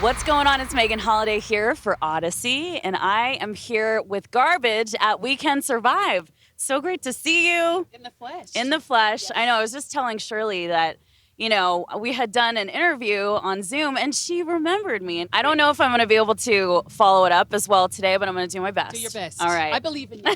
What's going on? It's Megan Holiday here for Audacy, and I am here with Garbage at We Can Survive. So great to see you. In the flesh. In the flesh. Yes. I know, I was just telling Shirley that, we had done an interview on Zoom, and she remembered me. And I don't know if I'm going to be able to follow it up as well today, but I'm going to do my best. Do your best. All right. I believe in you.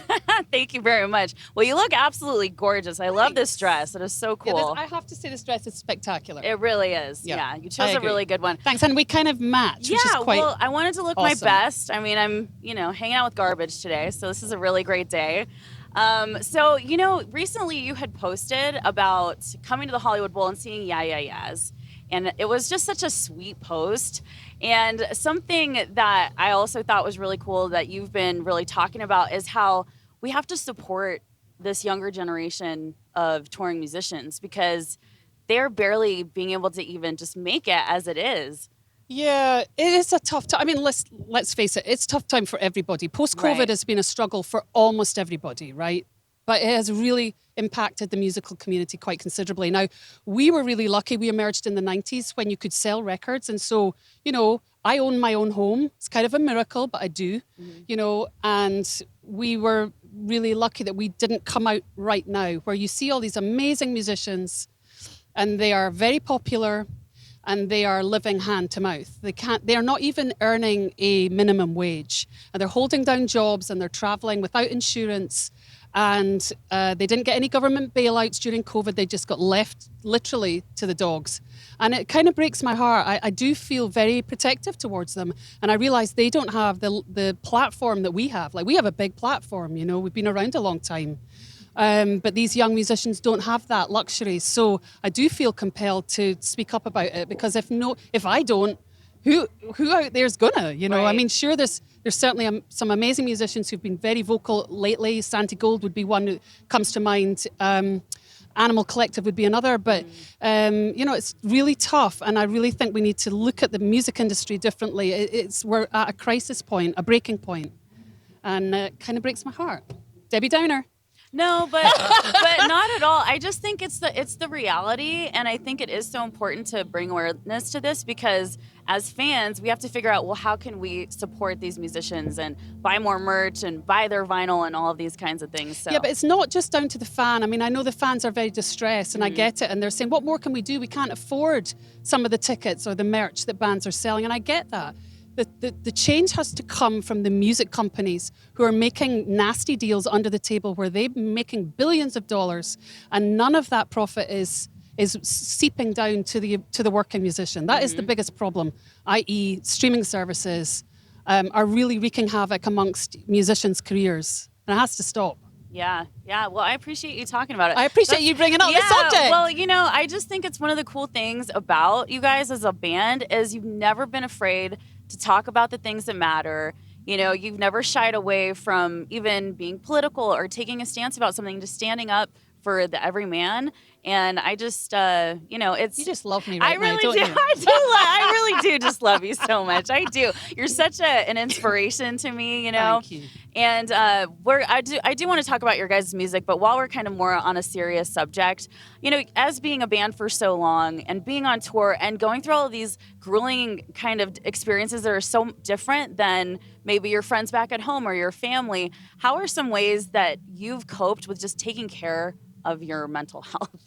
Thank you very much. Well, you look absolutely gorgeous. I love this dress. It is so cool. Yeah, I have to say this dress is spectacular. It really is. Yeah, you chose a really good one. Thanks, and we kind of match, which is quite well, I wanted to look my awesome. best. I mean, I'm, hanging out with Garbage today, so this is a really great day. Recently you had posted about coming to the Hollywood Bowl and seeing Yeah Yeah Yeahs. And it was just such a sweet post. And something that I also thought was really cool that you've been really talking about is how we have to support this younger generation of touring musicians because they're barely being able to even just make it as it is. Yeah, it is a tough time. I mean, let's face it, it's a tough time for everybody. Post-COVID has been a struggle for almost everybody, right? But it has really impacted the musical community quite considerably. Now, we were really lucky. We emerged in the 90s when you could sell records. And so, I own my own home. It's kind of a miracle, but I do, and we were really lucky that we didn't come out right now where you see all these amazing musicians and they are very popular and they are living hand to mouth. They are not even earning a minimum wage, and they're holding down jobs and they're traveling without insurance, and they didn't get any government bailouts during COVID. They just got left literally to the dogs. And it kind of breaks my heart. I do feel very protective towards them. And I realize they don't have the platform that we have. Like, we have a big platform, we've been around a long time. But these young musicians don't have that luxury. So I do feel compelled to speak up about it, because if I don't, who out there's gonna, Right. I mean, sure, there's certainly some amazing musicians who've been very vocal lately. Santi Gold would be one that comes to mind. Animal Collective would be another, but it's really tough, and I really think we need to look at the music industry differently. We're at a crisis point, a breaking point, and it kind of breaks my heart. Debbie Downer. No, but not at all. I just think it's the reality, and I think it is so important to bring awareness to this, because as fans, we have to figure out, well, how can we support these musicians and buy more merch and buy their vinyl and all of these kinds of things. So. Yeah, but it's not just down to the fan. I mean, I know the fans are very distressed, and I get it, and they're saying, what more can we do? We can't afford some of the tickets or the merch that bands are selling, and I get that. The change has to come from the music companies who are making nasty deals under the table where they're making billions of dollars, and none of that profit is seeping down to the working musician. That is the biggest problem, i.e. streaming services are really wreaking havoc amongst musicians' careers, and it has to stop. Yeah. Well, I appreciate you talking about it. I appreciate you bringing up the subject. Well, I just think it's one of the cool things about you guys as a band is you've never been afraid to talk about the things that matter. You've never shied away from even being political or taking a stance about something, just standing up for the everyman. And I just, it's... You just love me right I really now, don't do. you? I really do just love you so much. I do. You're such an inspiration to me, Thank you. And I do want to talk about your guys' music, but while we're kind of more on a serious subject, as being a band for so long and being on tour and going through all of these grueling kind of experiences that are so different than maybe your friends back at home or your family, how are some ways that you've coped with just taking care of your mental health?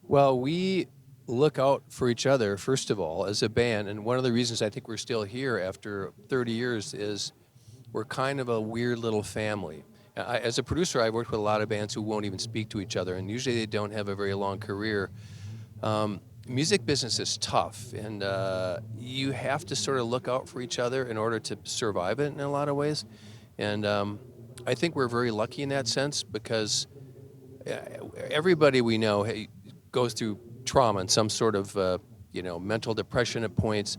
Well, we look out for each other, first of all, as a band. And one of the reasons I think we're still here after 30 years is we're kind of a weird little family. As a producer, I've worked with a lot of bands who won't even speak to each other, and usually they don't have a very long career. Music business is tough, and you have to sort of look out for each other in order to survive it in a lot of ways. And I think we're very lucky in that sense, because everybody we know goes through trauma and some sort of mental depression at points,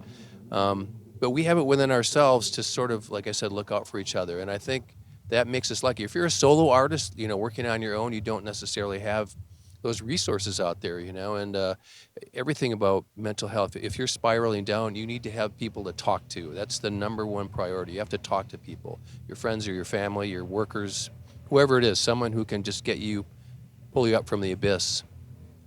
but we have it within ourselves to sort of, like I said, look out for each other. And I think that makes us lucky. If you're a solo artist, working on your own, you don't necessarily have those resources out there, and everything about mental health. If you're spiraling down, you need to have people to talk to. That's the number one priority. You have to talk to people, your friends or your family, your workers, whoever it is, someone who can just pull you up from the abyss.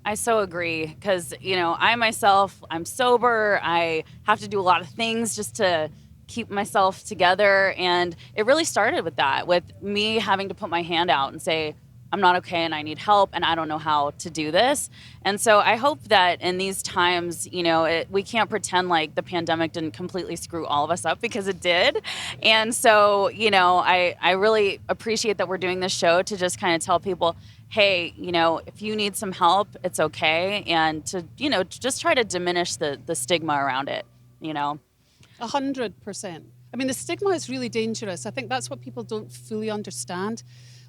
I so agree because, I myself, I'm sober. I have to do a lot of things just to keep myself together. And it really started with that, with me having to put my hand out and say, I'm not okay and I need help and I don't know how to do this. And so I hope that in these times, we can't pretend like the pandemic didn't completely screw all of us up, because it did. And so, I really appreciate that we're doing this show to just kind of tell people, hey, if you need some help, it's okay. And to, just try to diminish the stigma around it, 100%. I mean, the stigma is really dangerous. I think that's what people don't fully understand.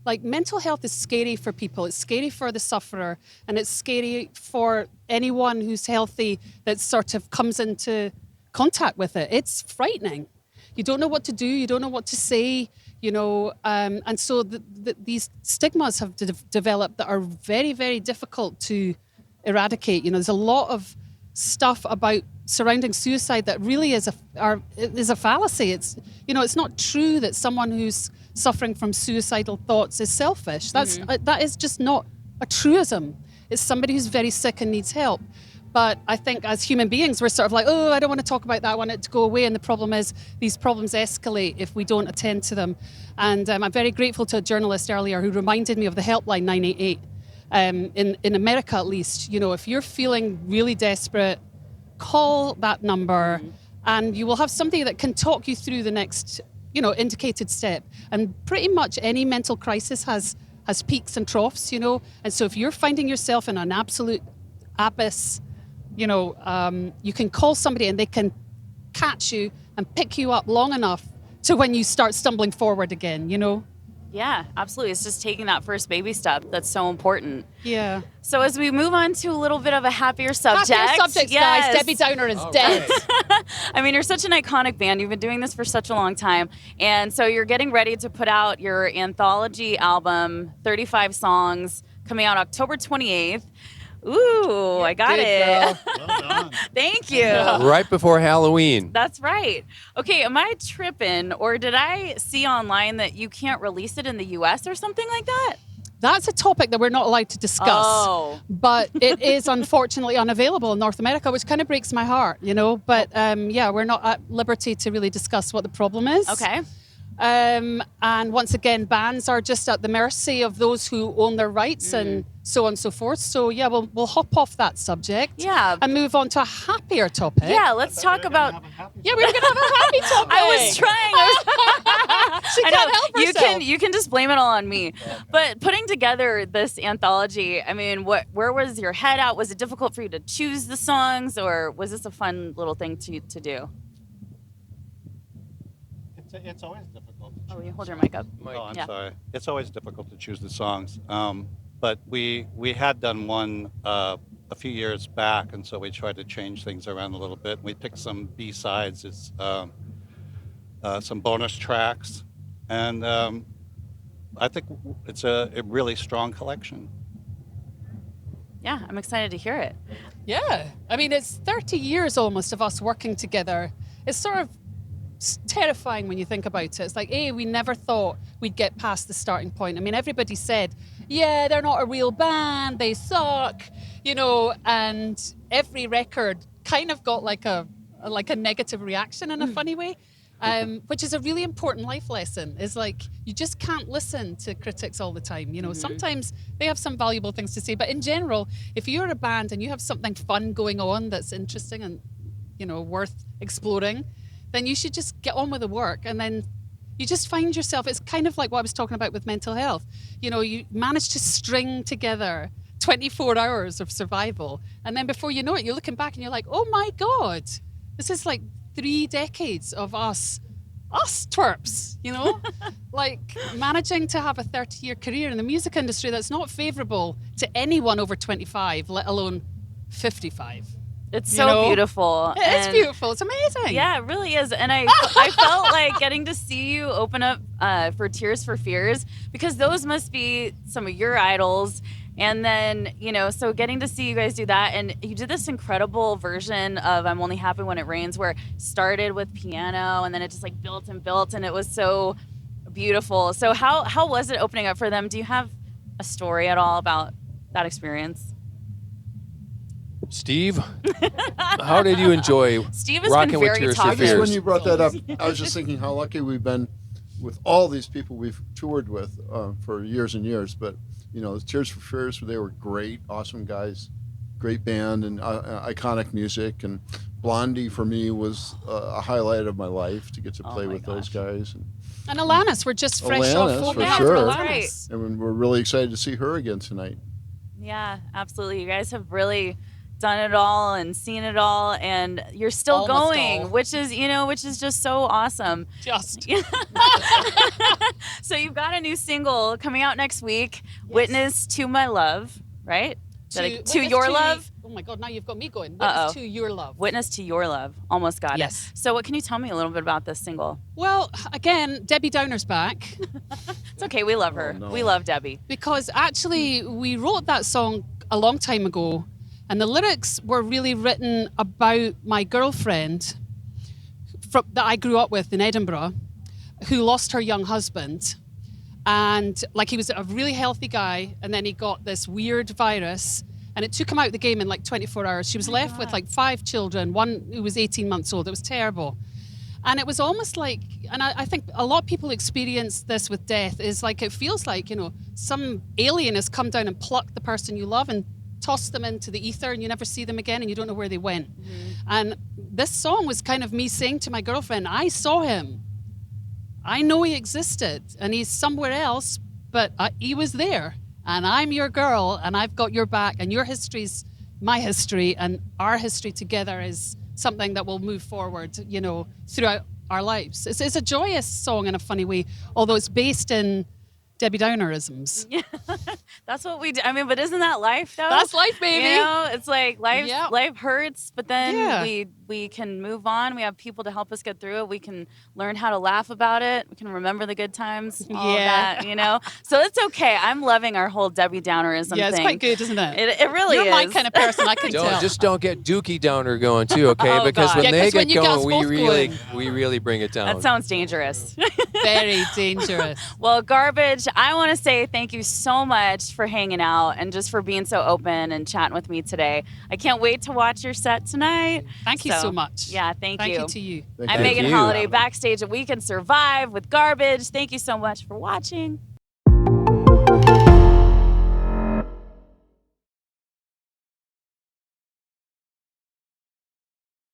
Like, mental health is scary for people. It's scary for the sufferer, and it's scary for anyone who's healthy that sort of comes into contact with it. It's frightening. You don't know what to do. You don't know what to say, and so these stigmas have developed that are very, very difficult to eradicate. There's a lot of stuff about surrounding suicide that really is a fallacy. It's not true that someone who's suffering from suicidal thoughts is selfish. That is just not a truism. It's somebody who's very sick and needs help. But I think as human beings, we're sort of like, oh, I don't want to talk about that. I want it to go away. And the problem is these problems escalate if we don't attend to them. And I'm very grateful to a journalist earlier who reminded me of the helpline 988. In America, at least, if you're feeling really desperate, call that number and you will have somebody that can talk you through the next, indicated step. And pretty much any mental crisis has peaks and troughs, And so if you're finding yourself in an absolute abyss, you can call somebody and they can catch you and pick you up long enough to when you start stumbling forward again, Yeah, absolutely. It's just taking that first baby step that's so important. Yeah. So as we move on to a little bit of a happier subject. Happier subjects, guys. Debbie Downer is dead. Right. I mean, you're such an iconic band. You've been doing this for such a long time. And so you're getting ready to put out your anthology album, 35 songs, coming out October 28th. Ooh, I got it. Girl. Well done. Thank you. Right before Halloween. That's right. Okay, am I tripping, or did I see online that you can't release it in the U.S. or something like that? That's a topic that we're not allowed to discuss. Oh. But it is unfortunately unavailable in North America, which kind of breaks my heart, But we're not at liberty to really discuss what the problem is. Okay. And once again, bands are just at the mercy of those who own their rights and so on and so forth. So yeah, we'll hop off that subject. Yeah. And move on to a happier topic. Yeah, let's talk about. Yeah, we were going to have a happy topic. I was trying. She I can't know. help herself. You can just blame it all on me. But putting together this anthology, I mean, where was your head at? Was it difficult for you to choose the songs, or was this a fun little thing to do? It's always difficult. Oh, you hold your mic up. Oh, I'm Yeah. sorry. It's always difficult to choose the songs. But we had done one a few years back, and so we tried to change things around a little bit. We picked some B-sides, it's some bonus tracks, and I think it's a really strong collection. Yeah, I'm excited to hear it. Yeah. I mean, it's 30 years almost of us working together. It's sort of terrifying when you think about it. It's like, we never thought we'd get past the starting point. I mean, everybody said, yeah, they're not a real band, they suck, and every record kind of got like a negative reaction in a funny way, which is a really important life lesson. Is like, you just can't listen to critics all the time. Sometimes they have some valuable things to say, but in general, if you're a band and you have something fun going on that's interesting and, worth exploring, then you should just get on with the work. And then you just find yourself, it's kind of like what I was talking about with mental health. You manage to string together 24 hours of survival. And then before you know it, you're looking back and you're like, oh my God, this is like 3 decades of us twerps, like managing to have a 30-year career in the music industry that's not favorable to anyone over 25, let alone 55. It's so beautiful. It is beautiful. It's amazing. Yeah, it really is. And I felt like getting to see you open up for Tears for Fears, because those must be some of your idols. And then, so getting to see you guys do that. And you did this incredible version of I'm Only Happy When It Rains, where it started with piano and then it just like built and built, and it was so beautiful. So how was it opening up for them? Do you have a story at all about that experience? Steve, how did you enjoy Steve has rocking been with very Tears for talkative. Just when Fears? you brought that up, I was just thinking how lucky we've been with all these people we've toured with for years and years. But Tears for Fears, they were great, awesome guys, great band, and iconic music. And Blondie for me was a highlight of my life to get to play my with those guys. And Alanis, we're just fresh off Alanis, full for band sure. Alanis. And we're really excited to see her again tonight. Yeah, absolutely. You guys have really done it all and seen it all, and you're still Almost going, all. which is just so awesome. Just. So you've got a new single coming out next week, Yes. Witness to My Love, right? To Witness Your Love? Oh my God, now you've got me going. Uh-oh. Witness to Your Love. Witness to Your Love. Almost got Yes. it. So what can you tell me a little bit about this single? Well, again, Debbie Downer's back It's okay, we love her. no. We love Debbie. because actually we wrote that song a long time ago, and the lyrics were really written about my girlfriend that I grew up with in Edinburgh, who lost her young husband. And like, he was a really healthy guy, and then he got this weird virus, and it took him out of the game in like 24 hours. She was left with like 5 children, one who was 18 months old. It was terrible. And it was almost like, and I think a lot of people experience this with death, is like, it feels like, some alien has come down and plucked the person you love and tossed them into the ether, and you never see them again, and you don't know where they went. And this song was kind of me saying to my girlfriend, I saw him. I know he existed, and he's somewhere else, but he was there. And I'm your girl, and I've got your back, and your history's my history, and our history together is something that will move forward, throughout our lives. It's a joyous song in a funny way, although it's based in Debbie Downerisms. Yeah, that's what we do. I mean, but isn't that life, though? That's life, baby. It's like life. Yep. Life hurts, but then Yeah. we can move on. We have people to help us get through it. We can learn how to laugh about it. We can remember the good times. All Yeah. of that, So it's okay. I'm loving our whole Debbie Downerism Yeah, it's thing. quite good, isn't it? It really You're is. my kind of person, I can tell. Don't get Dookie Downer going too, okay? Oh, because God. when Yeah, they 'cause when get you get us going, both we really bring it down. That sounds dangerous. Very dangerous. Well, Garbage, I want to say thank you so much for hanging out and just for being so open and chatting with me today. I can't wait to watch your set tonight. Thank you so much. Yeah, thank you. Thank you to you. Thank I'm you. Megan you. Holiday, backstage at We Can Survive with Garbage. Thank you so much for watching.